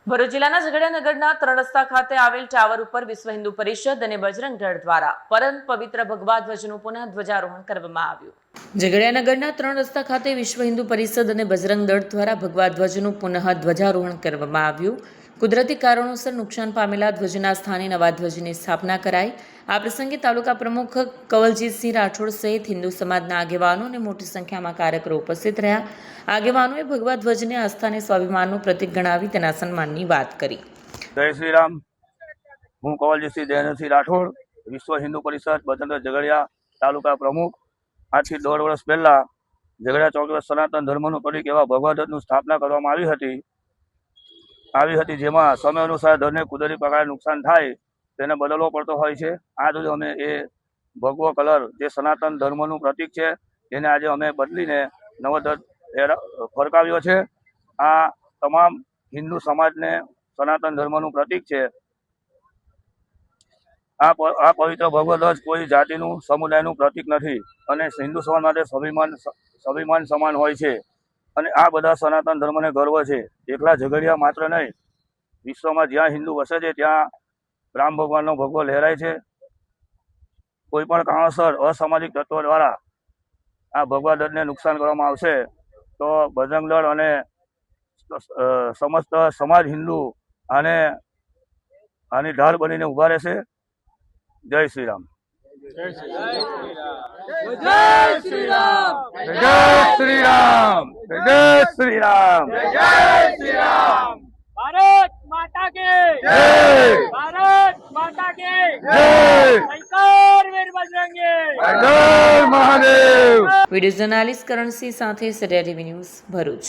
ભરૂચ જિલ્લાના ઝઘડિયાનગરના 3 રસ્તા ખાતે આવેલ ટાવર ઉપર વિશ્વ હિન્દુ પરિષદ અને બજરંગ દળ દ્વારા પરમ પવિત્ર ભગવા ધ્વજનું પુનઃ ધ્વજારોહણ કરવામાં આવ્યું। ઝઘડિયાનગરના 3 રસ્તા ખાતે વિશ્વ હિન્દુ પરિષદ અને બજરંગ દળ દ્વારા ભગવા ધ્વજનું પુનઃ ધ્વજારોહણ કરવામાં આવ્યું। કુદરતી કારણોસર નુકસાન પામેલા ધ્વજના સ્થાને નવા ધ્વજની સ્થાપના કરાઈ। આ પ્રસંગે તાલુકા પ્રમુખ કવલજીતસિંહ રાઠોડ સહિત હિન્દુ સમાજના આગેવાનો અને મોટી સંખ્યામાં કાર્યકરો ઉપસ્થિત રહ્યા। આગેવાનોએ ભગવા ધ્વજને આસ્થા સ્વાભિમાનનું પ્રતીક ગણાવી તેના સન્માનની વાત કરી। જય શ્રી રામ। હું કવલજીતસિંહ દેવેન્દ્રસિંહ રાઠોડ, વિશ્વ હિન્દુ પરિષદ બજરંગ દળ ઝઘડિયા તાલુકા પ્રમુખ। આજથી 1.5 વર્ષ પહેલા ઝઘડિયા ચોક પર સનાતન ધર્મનું પ્રતીક એવા ભગવા ધ્વજની સ્થાપના કરવામાં આવી હતી, જેમાં સમય અનુસાર ધર્મને કુદરતી પ્રકારે નુકસાન થાય તેને બદલવો પડતો હોય છે। આજ રોજ અમે એ ભગવો કલર જે સનાતન ધર્મનું પ્રતીક છે એને આજે અમે બદલીને નવો ધ્વજ ફરકાવ્યો છે। આ તમામ હિન્દુ સમાજને સનાતન ધર્મનું પ્રતીક છે। આ પવિત્ર ભગવો ધ્વજ કોઈ જાતિનું સમુદાયનું પ્રતીક નથી અને હિન્દુ સમાજ માટે સ્વાભિમાન સમાન હોય છે અને આ બધા સનાતન ધર્મને ગર્વ છે। એકલા ઝઘડિયા માત્ર નહીં, વિશ્વમાં જ્યાં હિન્દુ વસે છે ત્યાં રામ ભગવાનનો ભગવો લહેરાય છે। કોઈ પણ કારણોસર અસામાજિક તત્વો દ્વારા આ ભગવા ધ્વજને નુકસાન કરવામાં આવશે તો બજરંગ દળ અને સમસ્ત સમાજ હિન્દુ આની ઢાલ બનીને ઊભા રહેશે। જય શ્રી રામ। જય શ્રી રામ। જય શ્રી રામ। જય શ્રી રામ। જય શ્રી રામ। ભારત માતા કે જય। ભારત માતા કે જય। જયકાર વીર બજરંગે। જય મહાદેવ। વિડીયો જર્નાલિસ્ટ કરણસિંહ સાથે સરિયા ટીવી ન્યૂઝ ભરૂચ।